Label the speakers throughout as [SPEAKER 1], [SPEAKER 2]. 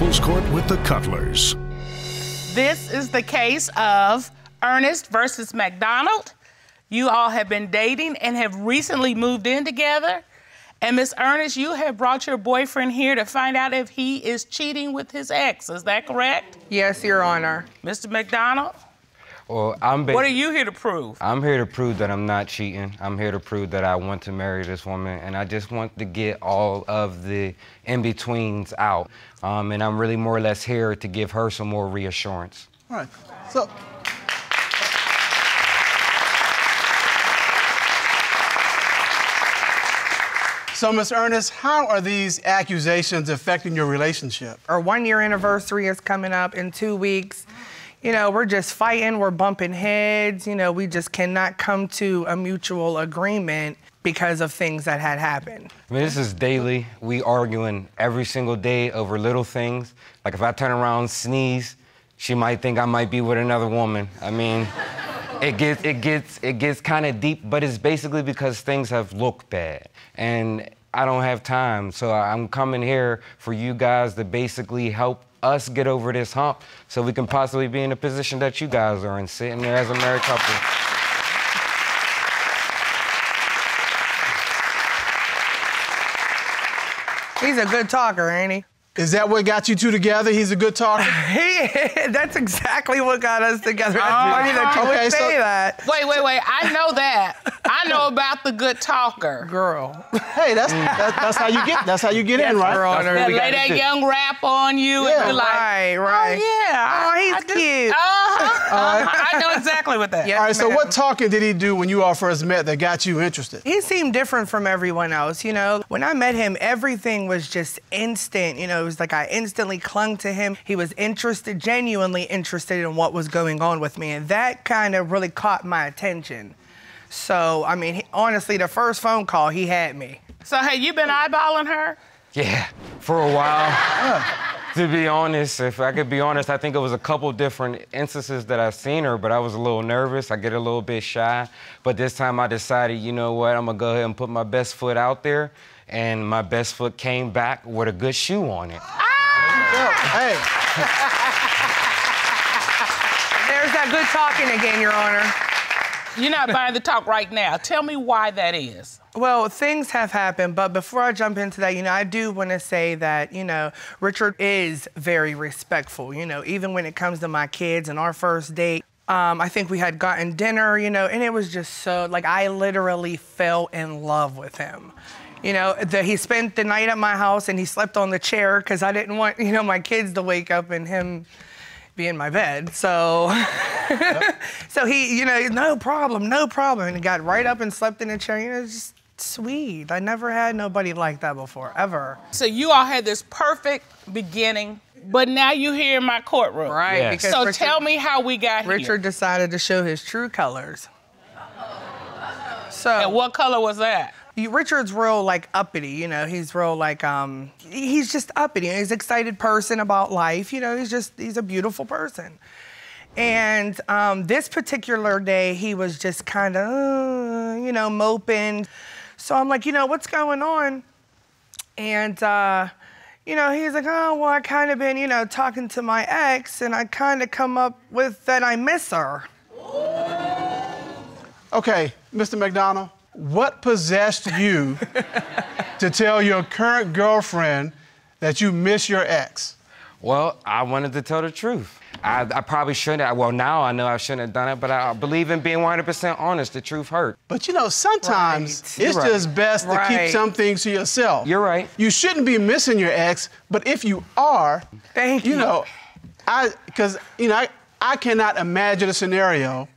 [SPEAKER 1] couples court with the Cutlers.
[SPEAKER 2] This is the case of EARNEST versus McDonald. You all have been dating and have recently moved in together. And Miss EARNEST, you have brought your boyfriend here to find out if he is cheating with his ex. Is that correct?
[SPEAKER 3] Yes, Your Honor.
[SPEAKER 2] Mr. McDonald?
[SPEAKER 4] Well,
[SPEAKER 2] what are you here to prove?
[SPEAKER 4] I'm here to prove that I'm not cheating. I'm here to prove that I want to marry this woman, and I just want to get all of the in-betweens out. And I'm really more or less here to give her some more reassurance.
[SPEAKER 5] All right. So, Ms. EARNEST, how are these accusations affecting your relationship?
[SPEAKER 3] Our 1-year anniversary is coming up in 2 weeks. You know, we're just fighting, we're bumping heads. You know, we just cannot come to a mutual agreement because of things that had happened.
[SPEAKER 4] I mean, this is daily. We arguing every single day over little things. Like if I turn around and sneeze, she might think I might be with another woman. I mean, it gets kind of deep, but it's basically because things have looked bad. And I don't have time, so I'm coming here for you guys to basically help us get over this hump so we can possibly be in the position that you guys are in, sitting there as a married couple.
[SPEAKER 3] He's a good talker, ain't he?
[SPEAKER 5] Is that what got you two together? He's a good talker?
[SPEAKER 3] That's exactly what got us together. It's funny that you would say that.
[SPEAKER 2] Wait. I know that. I know about the good talker.
[SPEAKER 3] Girl.
[SPEAKER 5] Hey, that's how you get. That's how you get in, right?
[SPEAKER 3] Girl,
[SPEAKER 2] They lay that young rap on you and you're like,
[SPEAKER 3] right.
[SPEAKER 2] Oh, yeah.
[SPEAKER 3] Oh, he's cute.
[SPEAKER 2] I know exactly what that is.
[SPEAKER 3] Yes,
[SPEAKER 5] All right, so
[SPEAKER 3] ma'am.
[SPEAKER 5] what talking did he do when you all first met that got you interested?
[SPEAKER 3] He seemed different from everyone else, you know? When I met him, everything was just instant. You know, it was like I instantly clung to him. He was interested, genuinely interested in what was going on with me, and that kind of really caught my attention. So, I mean, honestly, the first phone call, he had me.
[SPEAKER 2] So, have you been eyeballing her?
[SPEAKER 4] Yeah, for a while. To be honest, if I could be honest, I think it was a couple different instances that I've seen her, but I was a little nervous. I get a little bit shy. But this time I decided, you know what, I'm gonna go ahead and put my best foot out there, and my best foot came back with a good shoe on it.
[SPEAKER 5] Hey.
[SPEAKER 3] There's that good talking again, Your Honor.
[SPEAKER 2] You're not buying the talk right now. Tell me why that is.
[SPEAKER 3] Well, things have happened, but before I jump into that, you know, I do want to say that, you know, Richard is very respectful, you know, even when it comes to my kids and our first date. I think we had gotten dinner, you know, and it was just so, like, I literally fell in love with him. You know, he spent the night at my house and he slept on the chair because I didn't want, you know, my kids to wake up and him be in my bed. So, so he, you know, no problem. And he got right up and slept in the chair. You know, it's just sweet. I never had nobody like that before, ever.
[SPEAKER 2] So you all had this perfect beginning, but now you're here in my courtroom.
[SPEAKER 3] Right.
[SPEAKER 4] Yes.
[SPEAKER 3] Because
[SPEAKER 2] So
[SPEAKER 3] Richard,
[SPEAKER 2] tell me how we got here.
[SPEAKER 3] Richard decided to show his true colors. So.
[SPEAKER 2] And what color was that?
[SPEAKER 3] Richard's real, like, uppity, you know, he's real, like, he's just uppity. He's an excited person about life, you know, he's a beautiful person. And this particular day, he was just kind of, you know, moping. So I'm like, you know, what's going on? And, you know, he's like, oh, well, I kind of been, you know, talking to my ex, and I kind of come up with that I miss her.
[SPEAKER 5] Okay, Mr. McDonald, what possessed you to tell your current girlfriend that you miss your ex?
[SPEAKER 4] Well, I wanted to tell the truth. I probably shouldn't have. Well, now I know I shouldn't have done it, but I believe in being 100% honest. The truth hurt.
[SPEAKER 5] But, you know, sometimes it's
[SPEAKER 4] Right.
[SPEAKER 5] just best to keep some things to yourself.
[SPEAKER 4] You're right.
[SPEAKER 5] You shouldn't be missing your ex, but if you are,
[SPEAKER 3] Thank you.
[SPEAKER 5] you know, because, you know, I cannot imagine a scenario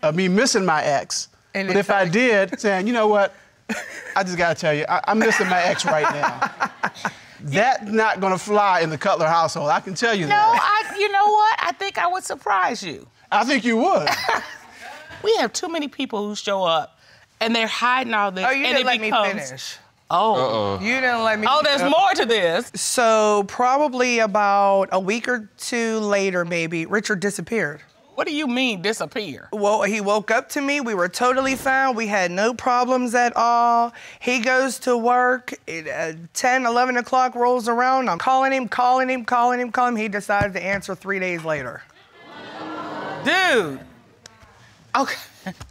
[SPEAKER 5] of me missing my ex.
[SPEAKER 3] And
[SPEAKER 5] but if I did, saying, you know what, I just gotta tell you, I'm missing my ex right now. That's not gonna fly in the Cutler household, I can tell you that.
[SPEAKER 2] No, you know what? I think I would surprise you.
[SPEAKER 5] I think you would.
[SPEAKER 2] We have too many people who show up and they're hiding all this.
[SPEAKER 3] Oh, you didn't let me finish.
[SPEAKER 2] Oh.
[SPEAKER 3] You didn't let me.
[SPEAKER 2] Oh, there's more to this.
[SPEAKER 3] So probably about a week or two later, maybe, Richard disappeared.
[SPEAKER 2] What do you mean disappear?
[SPEAKER 3] Well, he woke up to me. We were totally fine. We had no problems at all. He goes to work. 10, 11 o'clock rolls around. I'm calling him. He decides to answer 3 days later.
[SPEAKER 2] Dude. Okay,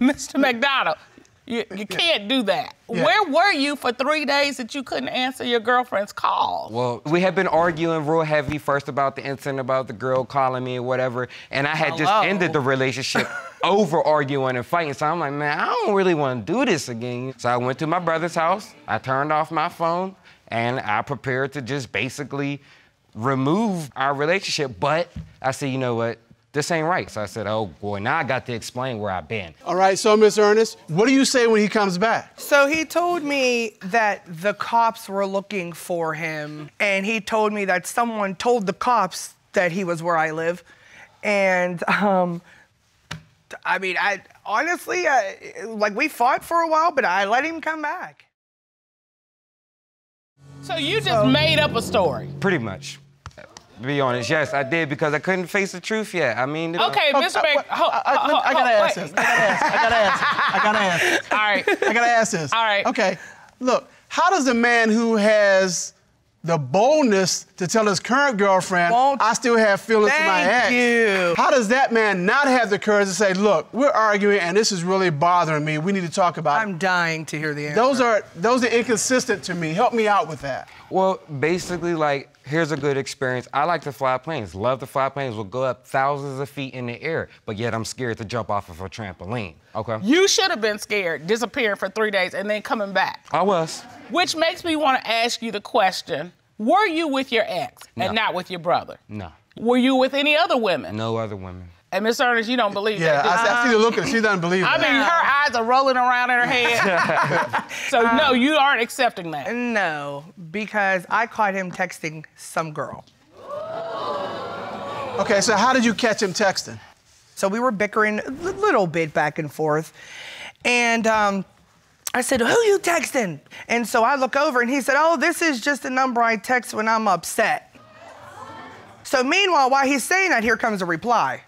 [SPEAKER 2] Mr. McDonald, you can't do that.
[SPEAKER 5] Yeah.
[SPEAKER 2] Where were you for 3 days that you couldn't answer your girlfriend's call?
[SPEAKER 4] Well, we had been arguing real heavy first about the incident about the girl calling me or whatever, and I had just ended the relationship over arguing and fighting. So I'm like, man, I don't really want to do this again. So I went to my brother's house, I turned off my phone, and I prepared to just basically remove our relationship. But I said, you know what? This ain't right. So I said, oh boy, now I got to explain where I've been.
[SPEAKER 5] All right, so Miss Ernest, what do you say when he comes back?
[SPEAKER 3] So he told me that the cops were looking for him, and he told me that someone told the cops that he was where I live. And I mean, honestly, like we fought for a while, but I let him come back.
[SPEAKER 2] So you just made up a story?
[SPEAKER 4] Pretty much. To be honest, yes, I did, because I couldn't face the truth yet. I mean...
[SPEAKER 2] Okay, Mr.
[SPEAKER 5] I gotta ask this. I gotta ask this.
[SPEAKER 2] All right.
[SPEAKER 5] I gotta ask this.
[SPEAKER 2] All right.
[SPEAKER 5] Okay, look, how does a man who has the boldness to tell his current girlfriend, I still have feelings for my ex.
[SPEAKER 3] Thank you.
[SPEAKER 5] How does that man not have the courage to say, look, we're arguing and this is really bothering me. We need to talk about it.
[SPEAKER 3] I'm dying to hear the answer.
[SPEAKER 5] Those are inconsistent to me. Help me out with that.
[SPEAKER 4] Well, basically, like, here's a good experience. I like to fly planes. Love to fly planes. Will go up thousands of feet in the air, but yet I'm scared to jump off of a trampoline, okay?
[SPEAKER 2] You should have been scared, disappearing for 3 days and then coming back.
[SPEAKER 4] I was.
[SPEAKER 2] Which makes me want to ask you the question, were you with your ex and not with your brother?
[SPEAKER 4] No.
[SPEAKER 2] Were you with any other women?
[SPEAKER 4] No other women.
[SPEAKER 2] And Miss Ernest, you don't believe
[SPEAKER 5] that? Yeah, I see the look at her. She doesn't believe
[SPEAKER 2] I
[SPEAKER 5] that.
[SPEAKER 2] mean, her eyes are rolling around in her head. So no, you aren't accepting that.
[SPEAKER 3] No, because I caught him texting some girl.
[SPEAKER 5] Okay, so how did you catch him texting?
[SPEAKER 3] So we were bickering a little bit back and forth. And I said, who you texting? And so I look over and he said, oh, this is just a number I text when I'm upset. So meanwhile, while he's saying that, here comes a reply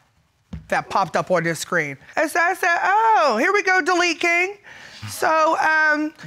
[SPEAKER 3] that popped up on his screen. And so I said, oh, here we go, Delete King. So,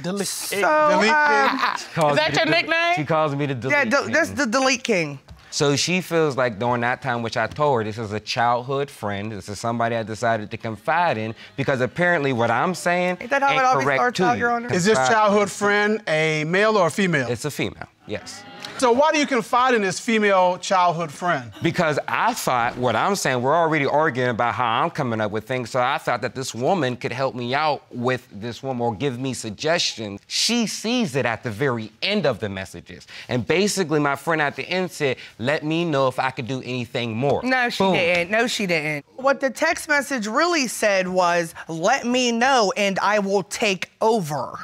[SPEAKER 2] Delete
[SPEAKER 3] so,
[SPEAKER 2] King.
[SPEAKER 4] Is
[SPEAKER 2] that your nickname?
[SPEAKER 4] She calls me the Delete
[SPEAKER 3] yeah,
[SPEAKER 4] King.
[SPEAKER 3] that's the Delete King.
[SPEAKER 4] So she feels like during that time, which I told her, this is a childhood friend. This is somebody I decided to confide in, because apparently what I'm saying
[SPEAKER 3] Ain't that how it always starts out, Your Honor?
[SPEAKER 5] Is this childhood friend a male or a female?
[SPEAKER 4] It's a female, yes.
[SPEAKER 5] So why do you confide in this female childhood friend?
[SPEAKER 4] Because I thought, what I'm saying, we're already arguing about how I'm coming up with things, so I thought that this woman could help me out with this woman or give me suggestions. She sees it at the very end of the messages. And basically, my friend at the end said, let me know if I could do anything more.
[SPEAKER 3] No, she didn't. No, she didn't. What the text message really said was, let me know and I will take over.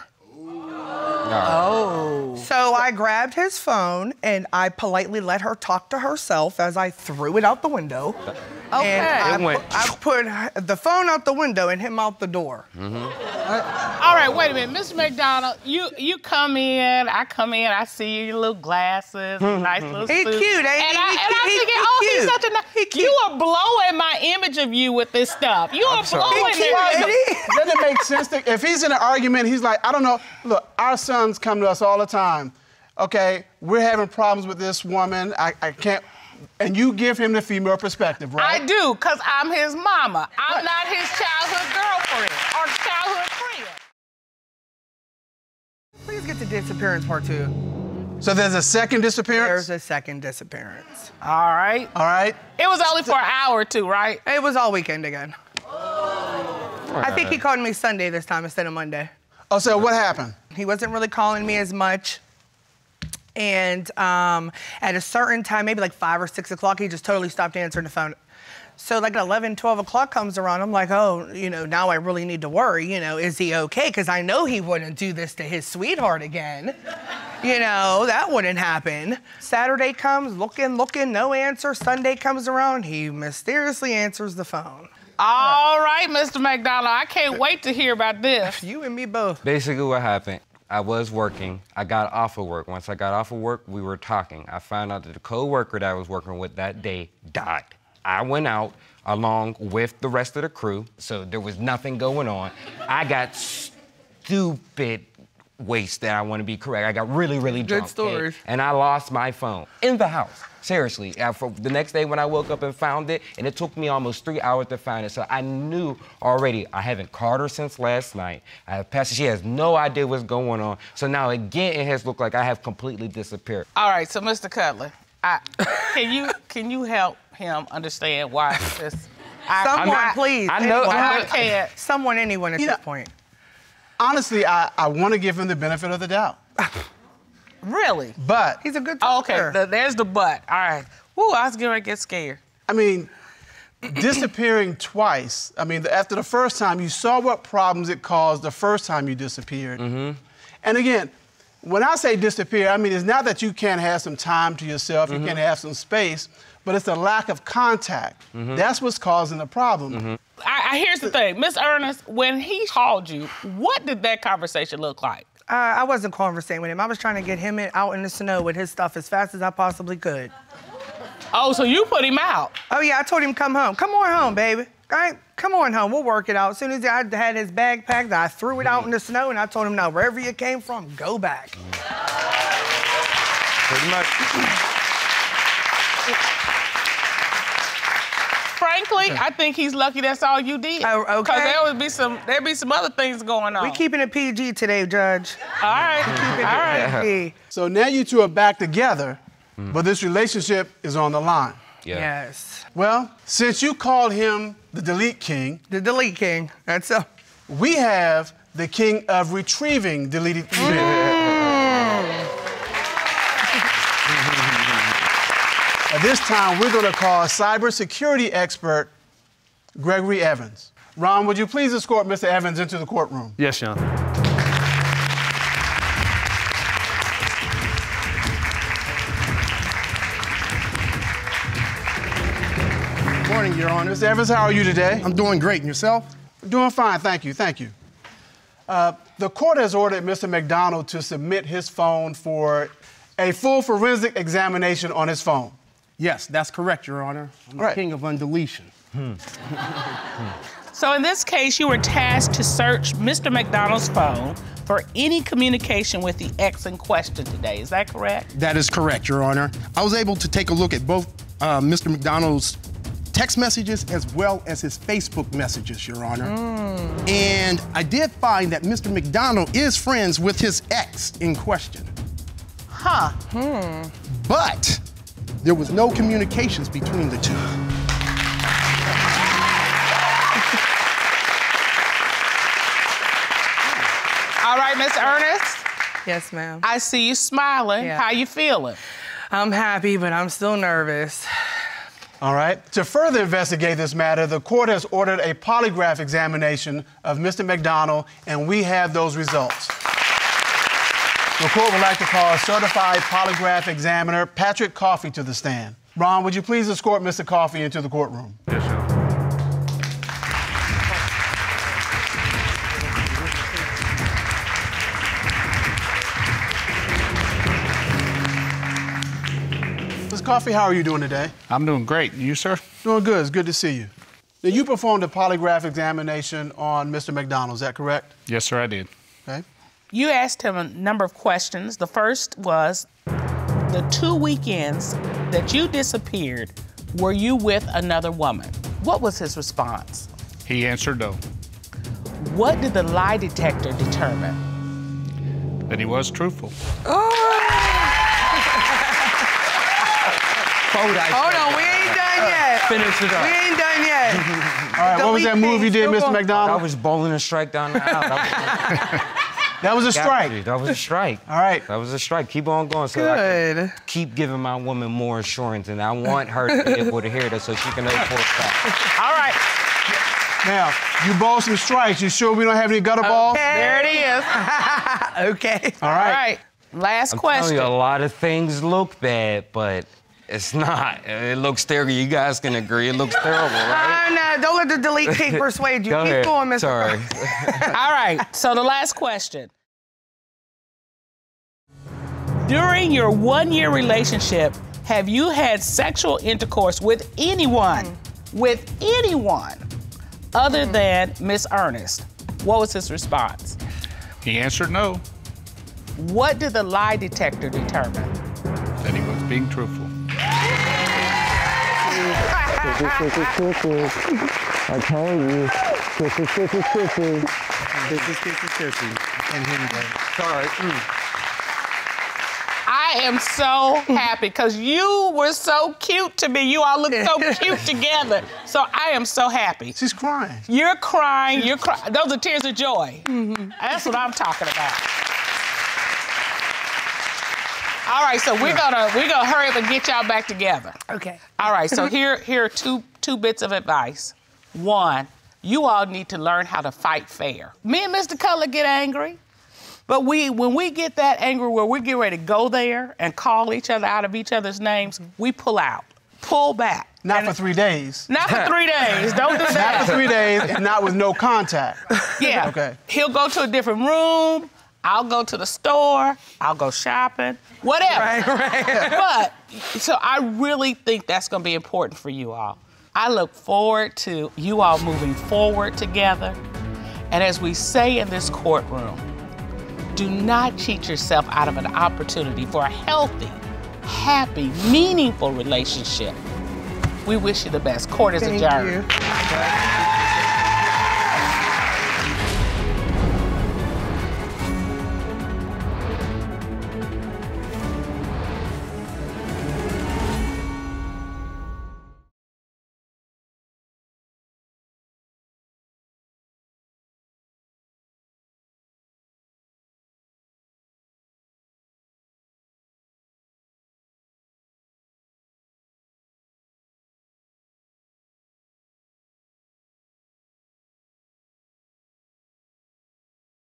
[SPEAKER 2] Oh.
[SPEAKER 3] So I grabbed his phone and I politely let her talk to herself as I threw it out the window.
[SPEAKER 2] Okay.
[SPEAKER 3] And I put the phone out the window and him out the door.
[SPEAKER 2] All right, wait a minute. Mr. McDonald, you come in, I come in, I see your little glasses, nice little suit.
[SPEAKER 3] He cute, ain't he?
[SPEAKER 2] And I thinking, oh, he's such a nice... You are blowing my image of you with this stuff. You are blowing it.
[SPEAKER 5] Doesn't it make sense that if he's in an argument, he's like, I don't know, look, our sons come to us all the time. Okay, we're having problems with this woman. I can't... And you give him the female perspective, right?
[SPEAKER 2] I do, because I'm his mama. I'm not his childhood girlfriend or childhood friend.
[SPEAKER 3] Please get to disappearance part 2.
[SPEAKER 5] So there's a second disappearance?
[SPEAKER 3] There's a second disappearance.
[SPEAKER 2] All right.
[SPEAKER 5] All right.
[SPEAKER 2] It was only for an hour or two, right?
[SPEAKER 3] It was all weekend again. I think he called me Sunday this time instead of Monday.
[SPEAKER 5] Oh, so what happened?
[SPEAKER 3] He wasn't really calling me as much. And at a certain time, maybe like 5 or 6 o'clock, he just totally stopped answering the phone. So like 11, 12 o'clock comes around, I'm like, oh, you know, now I really need to worry, you know, is he okay? Because I know he wouldn't do this to his sweetheart again. You know, that wouldn't happen. Saturday comes, looking, no answer. Sunday comes around, he mysteriously answers the phone.
[SPEAKER 2] All right, Mr. McDonald, I can't wait to hear about this.
[SPEAKER 3] You and me both.
[SPEAKER 4] Basically what happened, I was working. I got off of work. Once I got off of work, we were talking. I found out that the co-worker that I was working with that day died. I went out along with the rest of the crew, so there was nothing going on. I got stupid wasted, I want to be correct. I got really, really drunk.
[SPEAKER 3] Good stories.
[SPEAKER 4] And I lost my phone in the house. Seriously, for the next day when I woke up and found it, and it took me almost 3 hours to find it. So I knew already I haven't called her since last night. I have passed, she has no idea what's going on. So now again, it has looked like I have completely disappeared.
[SPEAKER 2] All right, so Mr. Cutler, can you help him understand why this?
[SPEAKER 3] Someone, please.
[SPEAKER 4] I know.
[SPEAKER 2] I can't.
[SPEAKER 3] Someone, anyone at this point.
[SPEAKER 5] Honestly, I want to give him the benefit of the doubt.
[SPEAKER 2] Really?
[SPEAKER 5] But
[SPEAKER 3] He's a good
[SPEAKER 2] Oh,
[SPEAKER 3] talker.
[SPEAKER 2] okay, there's the but. All right. Woo, I was getting ready to get scared.
[SPEAKER 5] I mean, disappearing twice. I mean, after the first time, you saw what problems it caused the first time you disappeared. And again, when I say disappear, I mean, it's not that you can't have some time to yourself, you can't have some space, but it's the lack of contact. That's what's causing the problem.
[SPEAKER 2] Here's the thing, Miss Ernest, when he called you, what did that conversation look like?
[SPEAKER 3] I wasn't conversating with him. I was trying to get him out in the snow with his stuff as fast as I possibly could.
[SPEAKER 2] Oh, so you put him out?
[SPEAKER 3] Oh, yeah, I told him, come home. Come on home, baby. All right, come on home. We'll work it out. As soon as I had his bag packed, I threw it out in the snow, and I told him, no, wherever you came from, go back.
[SPEAKER 4] Pretty much.
[SPEAKER 2] Frankly, I think he's lucky that's all you did.
[SPEAKER 3] Oh, okay.
[SPEAKER 2] Because there'd be some other things going on.
[SPEAKER 3] We keeping it PG today, Judge.
[SPEAKER 2] All right, all right.
[SPEAKER 3] PG.
[SPEAKER 5] So now you two are back together, but this relationship is on the line.
[SPEAKER 4] Yeah.
[SPEAKER 3] Yes.
[SPEAKER 5] Well, since you called him the Delete King,
[SPEAKER 3] The Delete King. That's up.
[SPEAKER 5] we have the king of retrieving deleted emails. At this time, we're going to call cybersecurity expert Gregory Evans. Ron, would you please escort Mr. Evans into the courtroom?
[SPEAKER 6] Yes, Your Honor.
[SPEAKER 7] Morning, Your Honor.
[SPEAKER 5] Mr. Evans, how are you today?
[SPEAKER 7] I'm doing great. And yourself?
[SPEAKER 5] Doing fine, thank you, thank you. The court has ordered Mr. McDonald to submit his phone for a full forensic examination on his phone.
[SPEAKER 7] Yes, that's correct, Your Honor. I'm the
[SPEAKER 5] Right.
[SPEAKER 7] king of undeletion.
[SPEAKER 2] So in this case, you were tasked to search Mr. McDonald's phone for any communication with the ex in question today. Is that correct?
[SPEAKER 7] That is correct, Your Honor. I was able to take a look at both Mr. McDonald's text messages as well as his Facebook messages, Your Honor. And I did find that Mr. McDonald is friends with his ex in question.
[SPEAKER 2] Huh.
[SPEAKER 7] But there was no communications between the two.
[SPEAKER 2] All right, Miss Ernest,
[SPEAKER 3] Yes, ma'am.
[SPEAKER 2] I see you smiling.
[SPEAKER 3] Yeah.
[SPEAKER 2] How you feeling?
[SPEAKER 3] I'm happy, but I'm still nervous.
[SPEAKER 5] All right. To further investigate this matter, the court has ordered a polygraph examination of Mr. McDonald, and we have those results. The court would like to call certified polygraph examiner Patrick Coffey to the stand. Ron, would you please escort Mr. Coffey into the courtroom?
[SPEAKER 6] Yes, Your Honor.
[SPEAKER 5] Mr. Coffey, how are you doing today?
[SPEAKER 6] I'm doing great. You, sir?
[SPEAKER 5] Doing good. It's good to see you. Now, you performed a polygraph examination on Mr. McDonald, is that correct?
[SPEAKER 6] Yes, sir, I did.
[SPEAKER 5] Okay.
[SPEAKER 2] You asked him a number of questions. The first was, the 2 weekends that you disappeared, were you with another woman? What was his response?
[SPEAKER 6] He answered no.
[SPEAKER 2] What did the lie detector determine?
[SPEAKER 6] That he was truthful.
[SPEAKER 3] Hold on, we ain't done yet.
[SPEAKER 4] Finish it up.
[SPEAKER 3] We ain't done yet.
[SPEAKER 5] All right, what was that move you did, Mr.
[SPEAKER 4] I
[SPEAKER 5] McDonald?
[SPEAKER 4] was bowling a strike down the aisle.
[SPEAKER 5] That was a
[SPEAKER 4] Got
[SPEAKER 5] strike.
[SPEAKER 4] you. That was a strike.
[SPEAKER 5] All right.
[SPEAKER 4] That was a strike. Keep on going so I can
[SPEAKER 3] Good.
[SPEAKER 4] keep giving my woman more assurance, and I want her to be able to hear that so she can know for a fact.
[SPEAKER 2] All right,
[SPEAKER 5] Now, you bowled some strikes. You sure we don't have any gutter balls?
[SPEAKER 2] there it is.
[SPEAKER 3] Okay.
[SPEAKER 5] All
[SPEAKER 2] All
[SPEAKER 5] right.
[SPEAKER 2] right, last
[SPEAKER 4] I'm
[SPEAKER 2] question.
[SPEAKER 4] telling you, a lot of things look bad, but it's not. It looks terrible. You guys can agree. It looks terrible, right?
[SPEAKER 3] No, don't let the Delete King persuade you.
[SPEAKER 4] Go
[SPEAKER 3] Keep
[SPEAKER 4] ahead.
[SPEAKER 3] going, Mr.
[SPEAKER 4] Sorry.
[SPEAKER 2] All right, so the last question. During your 1-year relationship, have you had sexual intercourse with anyone, other than Miss Ernest? What was his response?
[SPEAKER 6] He answered no,
[SPEAKER 2] What did the lie detector determine?
[SPEAKER 6] that he was being truthful.
[SPEAKER 8] I told you. Kissy.
[SPEAKER 7] And here we go.
[SPEAKER 4] Sorry.
[SPEAKER 2] I am so happy because you were so cute to me. You all look so cute together. So I am so happy.
[SPEAKER 5] She's crying.
[SPEAKER 2] You're crying. Those are tears of joy. That's what I'm talking about. All right, so we're gonna hurry up and get y'all back together.
[SPEAKER 3] Okay.
[SPEAKER 2] All right, so here are two bits of advice. One, you all need to learn how to fight fair. Me and Mr. Cutler get angry, but when we get that angry where we get ready to go there and call each other out of each other's names, we pull out, pull back.
[SPEAKER 5] Not for 3 days.
[SPEAKER 2] Not for 3 days. Don't do that.
[SPEAKER 5] Not for 3 days and not with no contact.
[SPEAKER 2] Yeah.
[SPEAKER 5] Okay.
[SPEAKER 2] He'll go to a different room. I'll go to the store. I'll go shopping. Whatever.
[SPEAKER 3] Right.
[SPEAKER 2] But, so I really think that's going to be important for you all. I look forward to you all moving forward together. And as we say in this courtroom, do not cheat yourself out of an opportunity for a healthy, happy, meaningful relationship. We wish you the best. Court is adjourned.
[SPEAKER 3] Thank you.